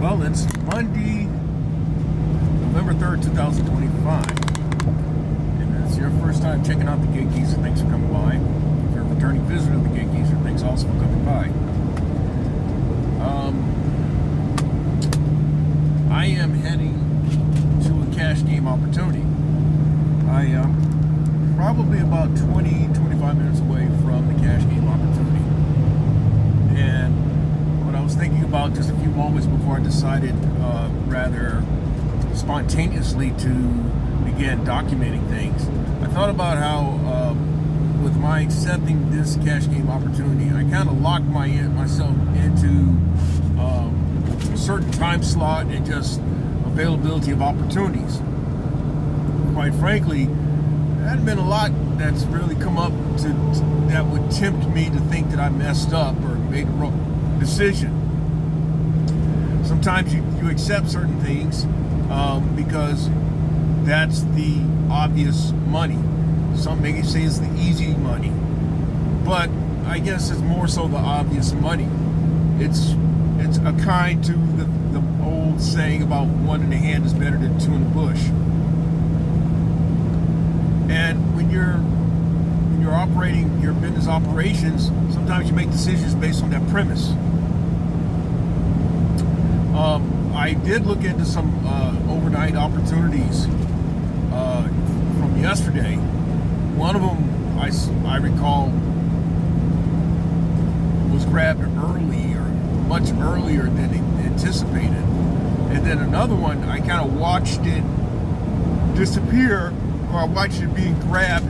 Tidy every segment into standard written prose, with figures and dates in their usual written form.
Well, it's Monday, November 3rd, 2025. And it's your first time checking out the Gig Geezer. Thanks for coming by. If you're a returning visitor to the Gig Geezer, thanks also for coming by. I am heading to a cash game opportunity. I am probably about 20-25 minutes away from the cash game opportunity. And what I was thinking about just a few moments before I decided rather spontaneously to begin documenting things, I thought about how with my accepting this cash game opportunity, I kind of locked myself into a certain time slot and just availability of opportunities. Quite frankly, there hadn't been a lot that's really come up that would tempt me to think that I messed up or made a wrong decision. Sometimes you accept certain things because that's the obvious money. Some may say it's the easy money, but I guess it's more so the obvious money. It's a kind to the old saying about one in the hand is better than two in the bush. And when you're operating your business operations, sometimes you make decisions based on that premise. I did look into some overnight opportunities from yesterday. One of them, I recall, was grabbed early or much earlier than anticipated. And then another one, I kind of watched it disappear, or I watched it being grabbed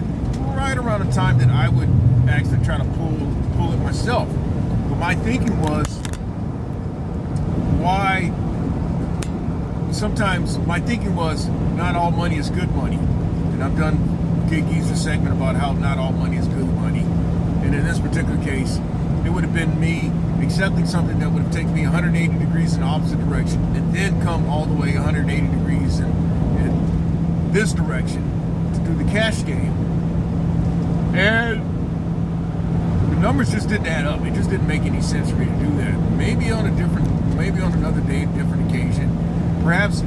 right around the time that I would actually try to pull it myself. But my thinking was, sometimes my thinking was not all money is good money. And I've done Gig Geezer segment about how not all money is good money. And in this particular case, it would have been me accepting something that would have taken me 180 degrees in the opposite direction and then come all the way 180 degrees in this direction to do the cash game. And the numbers just didn't add up. It just didn't make any sense for me to do that. Maybe on another day, a different occasion. Perhaps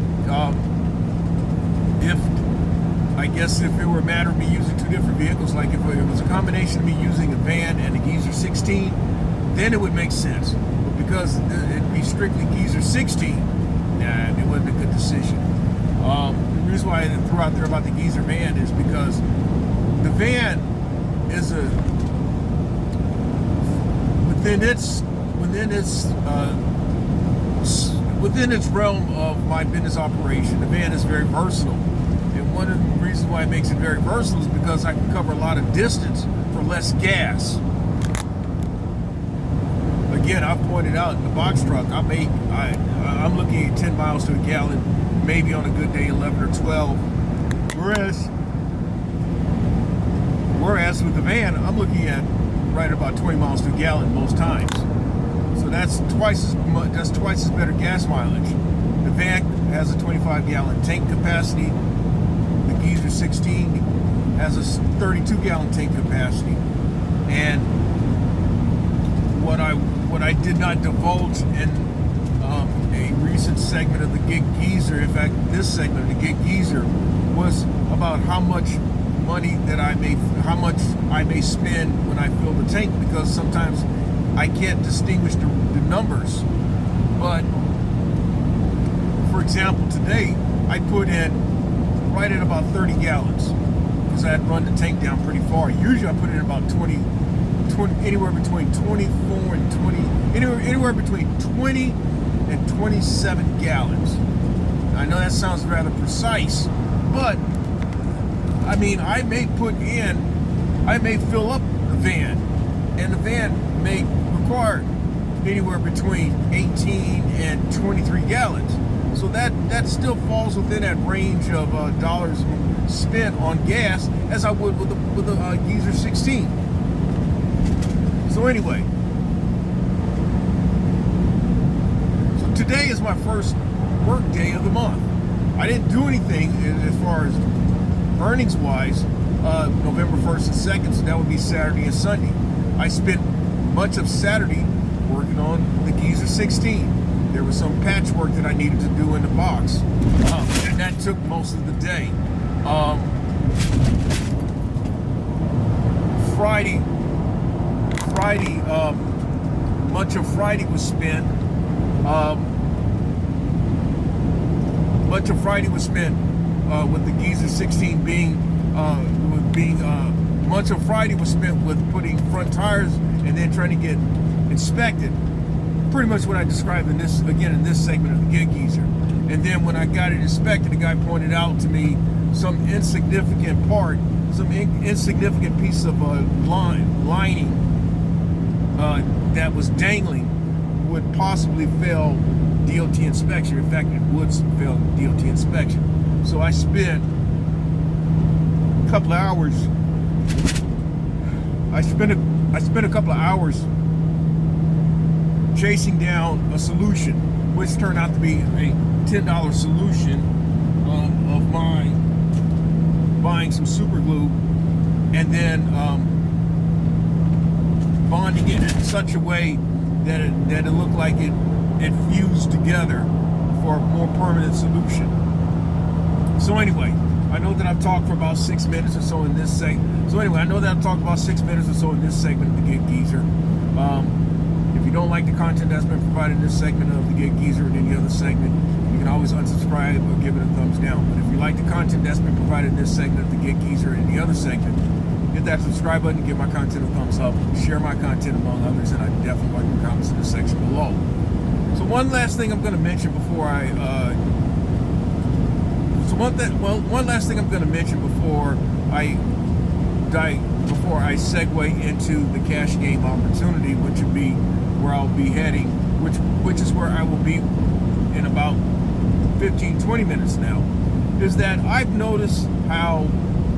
if it were a matter of me using two different vehicles, like if it was a combination of me using a van and a Geezer 16, then it would make sense. But because it'd be strictly Geezer 16, it wasn't a good decision. The reason why I threw out there about the Geezer van is because the van is within its realm of my business operation. The van is very versatile, and one of the reasons why it makes it very versatile is because I can cover a lot of distance for less gas. Again, I've pointed out in the box truck, I'm looking at 10 miles to a gallon, maybe on a good day 11 or 12, whereas with the van, I'm looking at right about 20 miles to a gallon most times. So that's twice as better gas mileage. The van has a 25-gallon tank capacity. The Geezer 16 has a 32-gallon tank capacity. And what I did not divulge in a recent segment of the Gig Geezer, in fact, this segment of the Gig Geezer, was about how much I may spend when I fill the tank, because sometimes I can't distinguish the numbers. But for example, today I put in right at about 30 gallons because I had run the tank down pretty far. Usually I put in about 20, anywhere between 24 and 20, anywhere between 20 and 27 gallons. I know that sounds rather precise, but I mean, I may fill up the van, and the van may require anywhere between 18 and 23 gallons. So that still falls within that range of dollars spent on gas as I would with a Geezer 16. So anyway, so today is my first work day of the month. I didn't do anything as far as earnings wise November 1st and 2nd, so that would be Saturday and Sunday. I spent much of Saturday working on the Geezer 16. There was some patchwork that I needed to do in the box, and that took most of the day. Friday, much of Friday was spent. Much of Friday was spent with the Geezer 16 much of Friday was spent with putting front tires and then trying to get inspected. Pretty much what I described in this segment of the Get Geezer. And then when I got it inspected, the guy pointed out to me some insignificant piece of lining that was dangling would possibly fail DOT inspection. In fact, it would fail DOT inspection. So I spent a couple of hours. I spent a couple of hours chasing down a solution, which turned out to be a $10 solution of mine, buying some super glue and then bonding it in such a way that it looked like it fused together for a more permanent solution. So anyway, I know that I've talked for about 6 minutes or so in this segment. Of the Get Geezer. If you don't like the content that's been provided in this segment of the Get Geezer and any other segment, you can always unsubscribe or give it a thumbs down. But if you like the content that's been provided in this segment of the Get Geezer and the other segment, hit that subscribe button, give my content a thumbs up, share my content among others, and I definitely like your comments in the section below. So one last thing I'm going to mention before I segue into the cash game opportunity, which would be where I'll be heading, which is where I will be in about 15-20 minutes now, is that I've noticed how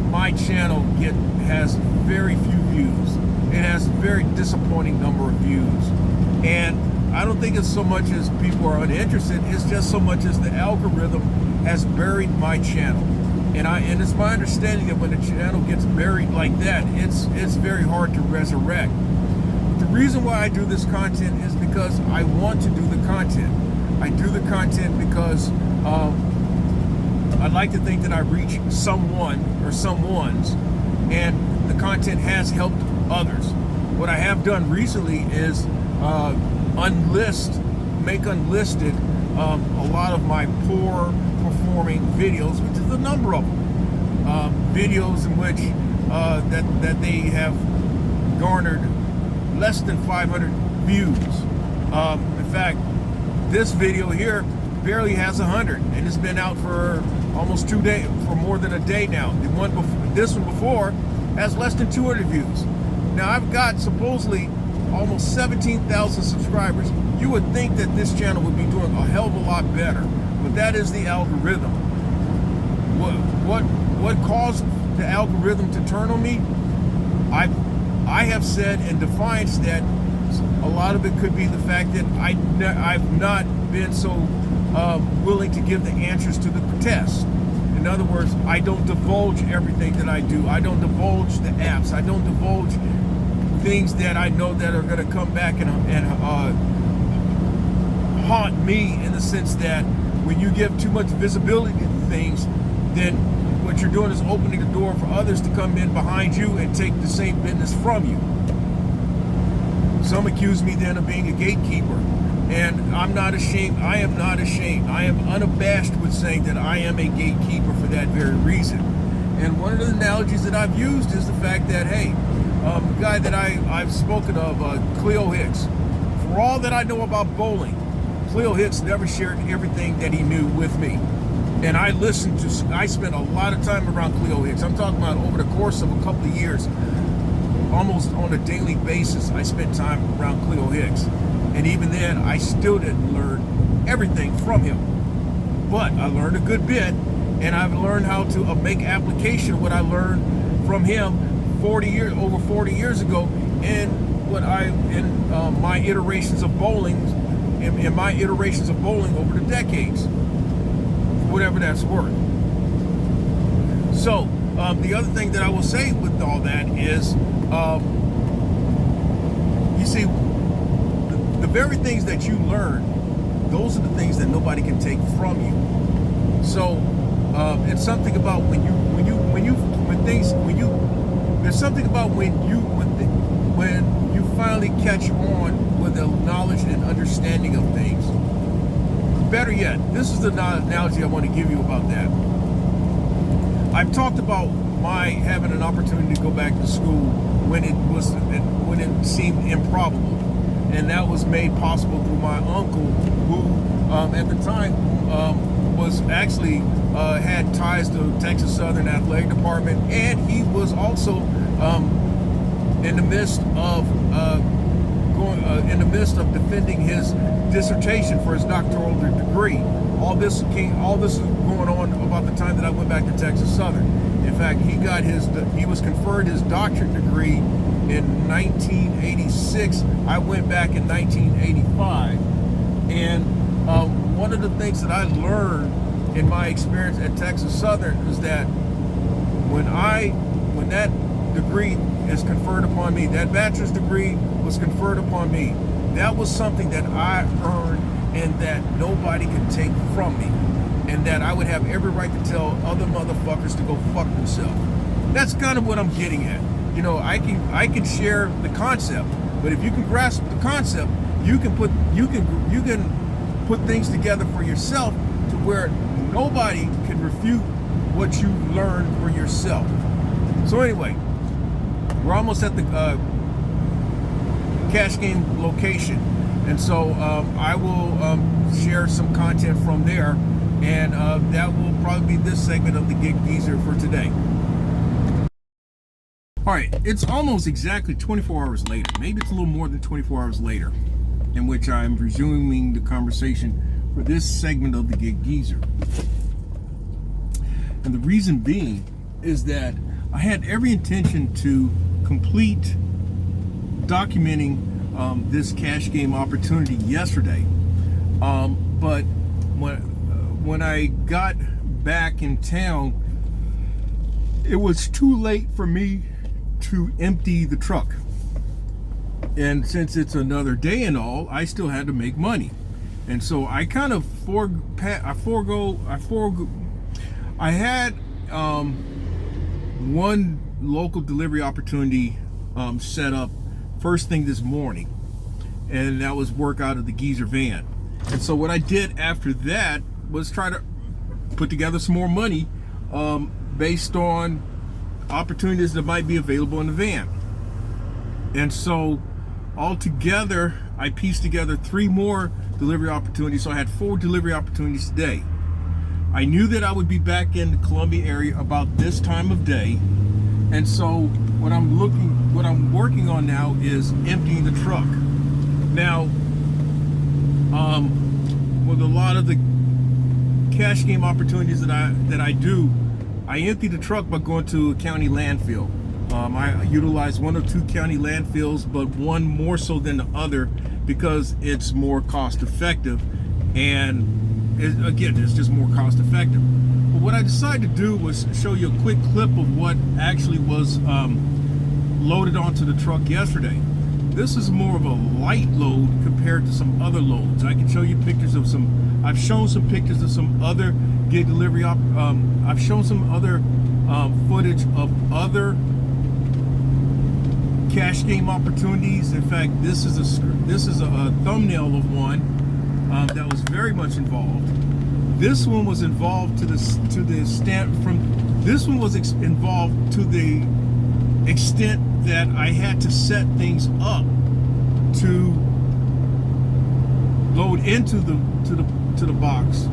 my channel has very few views. It has a very disappointing number of views, and I don't think it's so much as people are uninterested. It's just so much as the algorithm has buried my channel. And it's my understanding that when the channel gets buried like that, it's very hard to resurrect. The reason why I do this content is because I want to do the content. I do the content because I'd like to think that I reach someone or someones, and the content has helped others. What I have done recently is make unlisted a lot of my poor performing videos, which is a number of them. Videos in which that they have garnered less than 500 views. In fact, this video here barely has 100, and it's been out for almost 2 days, for more than a day now. This one before has less than 200 views. Now I've got supposedly almost 17,000 subscribers. You would think that this channel would be doing a hell of a lot better, but that is the algorithm. What caused the algorithm to turn on me? I have said in defiance that a lot of it could be the fact that I've not been so willing to give the answers to the test. In other words, I don't divulge everything that I do. I don't divulge the apps. I don't divulge things that I know that are going to come back and haunt me, in the sense that when you give too much visibility to things, then what you're doing is opening the door for others to come in behind you and take the same business from you. Some accuse me then of being a gatekeeper, and I'm not ashamed. I am not ashamed. I am unabashed with saying that I am a gatekeeper for that very reason. And one of the analogies that I've used is the fact that, hey, the guy that I've spoken of, Cleo Hicks, for all that I know about bowling, Cleo Hicks never shared everything that he knew with me. And I spent a lot of time around Cleo Hicks. I'm talking about over the course of a couple of years, almost on a daily basis, I spent time around Cleo Hicks. And even then, I still didn't learn everything from him. But I learned a good bit, and I've learned how to make application of what I learned from him over 40 years ago in my iterations of bowling, over the decades, whatever that's worth. So the other thing that I will say with all that is, you see, the very things that you learn those are the things that nobody can take from you. So it's something about when you finally catch on with the knowledge and understanding of things. Better yet, this is the analogy I want to give you about that. I've talked about my having an opportunity to go back to school when it seemed improbable, and that was made possible through my uncle, who at the time was actually had ties to Texas Southern Athletic Department, and he was also in the midst of defending his dissertation for his doctoral degree. All this is going on about the time that I went back to Texas Southern. In fact, he was conferred his doctorate degree in 1986. I went back in 1985, and one of the things that I learned in my experience at Texas Southern is that when that degree is conferred upon me, that bachelor's degree was conferred upon me, that was something that I earned and that nobody could take from me, and that I would have every right to tell other motherfuckers to go fuck themselves. That's kind of what I'm getting at. You know, I can share the concept, but if you can grasp the concept, you can put things together for yourself to where nobody can refute what you learned for yourself. So anyway, we're almost at the cash game location, and so I will share some content from there, and that will probably be this segment of the Gig Geezer for today. All right, it's almost exactly 24 hours later. Maybe it's a little more than 24 hours later, in which I'm resuming the conversation for this segment of the Gig Geezer. And the reason being is that I had every intention to complete documenting this cash game opportunity yesterday, but when I got back in town, it was too late for me to empty the truck, and since it's another day and all, I still had to make money, and so I kind of I had one local delivery opportunity set up first thing this morning, and that was work out of the Geezer van. And so what I did after that was try to put together some more money based on opportunities that might be available in the van. And so altogether, I pieced together 3 more delivery opportunities. So I had 4 delivery opportunities today. I knew that I would be back in the Columbia area about this time of day. And so what I'm working on now is emptying the truck. Now, with a lot of the cash game opportunities that I do, I empty the truck by going to a county landfill. I utilize 1 or 2 county landfills, but one more so than the other because it's more cost effective, and it's just more cost effective. But what I decided to do was show you a quick clip of what actually was loaded onto the truck yesterday. This is more of a light load compared to some other loads. I can show you pictures of I've shown some pictures of some other gig delivery I've shown some other footage of other cash game opportunities. In fact, this is a thumbnail of one that was very much involved. This one was involved involved to the extent that I had to set things up to load into the box,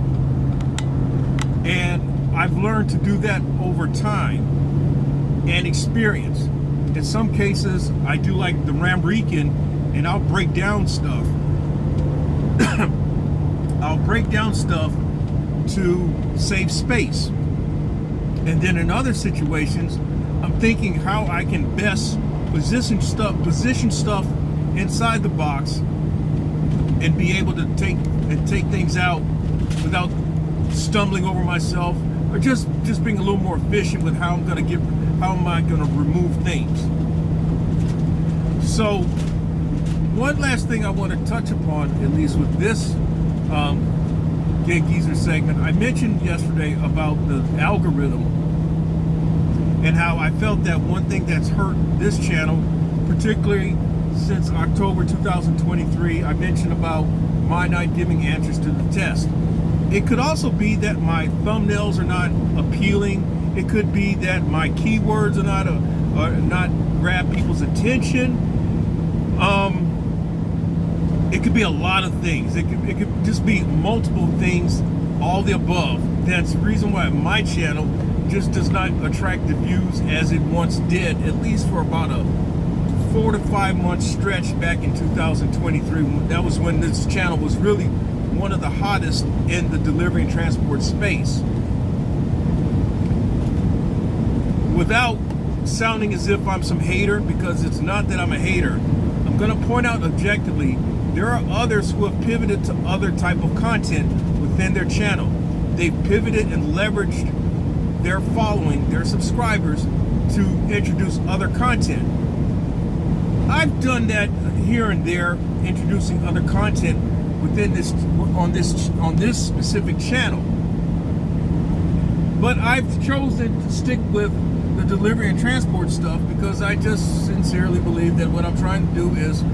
and I've learned to do that over time and experience. In some cases, I do like the Ramrican, and I'll break down stuff. I'll break down stuff to save space, and then in other situations, I'm thinking how I can best position stuff inside the box and be able to take things out without stumbling over myself, or just being a little more efficient with how am I going to remove things. So one last thing I want to touch upon, at least with this Gig Geezer segment. I mentioned yesterday about the algorithm and how I felt that one thing that's hurt this channel, particularly since October 2023, I mentioned about my not giving answers to the test. It could also be that my thumbnails are not appealing. It could be that my keywords are not grab people's attention. It could be a lot of things. It could just be multiple things, all the above. That's the reason why my channel just does not attract the views as it once did, at least for about a 4 to 5 month stretch back in 2023. That was when this channel was really one of the hottest in the delivery and transport space. Without sounding as if I'm some hater, because it's not that I'm a hater, I'm going to point out objectively, there are others who have pivoted to other type of content within their channel. They've pivoted and leveraged their following, their subscribers, to introduce other content. I've done that here and there, introducing other content within on this specific channel. But I've chosen to stick with the delivery and transport stuff because I just sincerely believe that what I'm trying to do is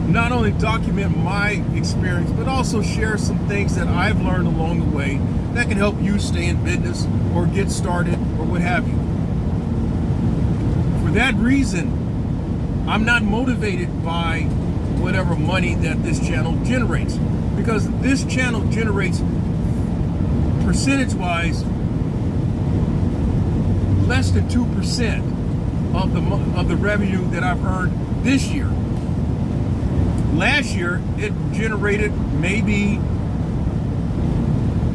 not only document my experience, but also share some things that I've learned along the way that can help you stay in business or get started or what have you. For that reason, I'm not motivated by whatever money that this channel generates, because this channel generates percentage-wise less than 2% of the revenue that I've earned this year. Last year, it generated maybe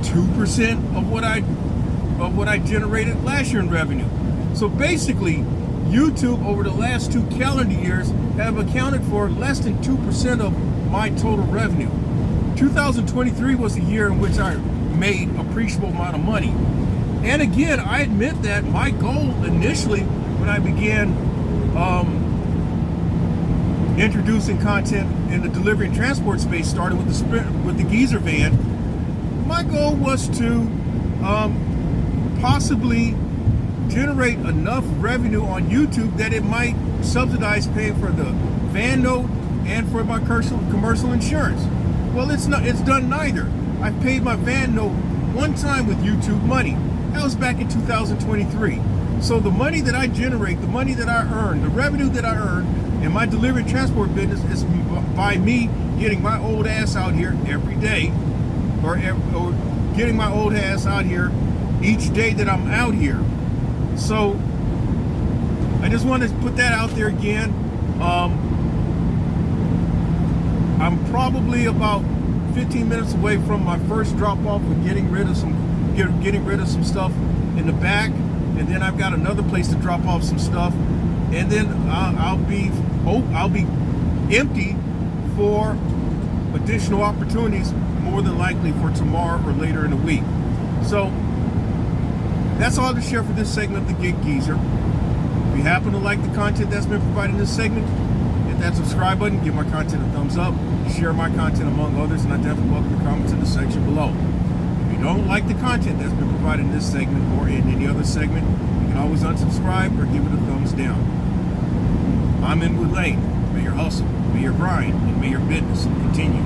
2% of what I generated last year in revenue. So basically, YouTube over the last 2 calendar years have accounted for less than 2% of my total revenue. 2023 was the year in which I made appreciable amount of money. And again, I admit that my goal initially when I began introducing content in the delivery and transport space, starting with the Geezer van, my goal was to possibly generate enough revenue on YouTube that it might subsidize paying for the van note and for my commercial insurance. Well, it's done neither. I paid my van note one time with YouTube money. That was back in 2023. So the money that I generate, the money that I earn, the revenue that I earn in my delivery and transport business is by me getting my old ass out here every day, or getting my old ass out here each day that I'm out here. So I just want to put that out there again. I'm probably about 15 minutes away from my first drop off with getting rid of some stuff in the back, and then I've got another place to drop off some stuff, and then I'll be empty for additional opportunities, more than likely for tomorrow or later in the week. So that's all to share for this segment of the Gig Geezer. If you happen to like the content that's been provided in this segment, hit that subscribe button, give my content a thumbs up, share my content among others, and I definitely welcome your comments in the section below. If you don't like the content that's been provided in this segment or in any other segment, you can always unsubscribe or give it a thumbs down. I'm Inwood Lane. May your hustle, may your grind, and may your business continue.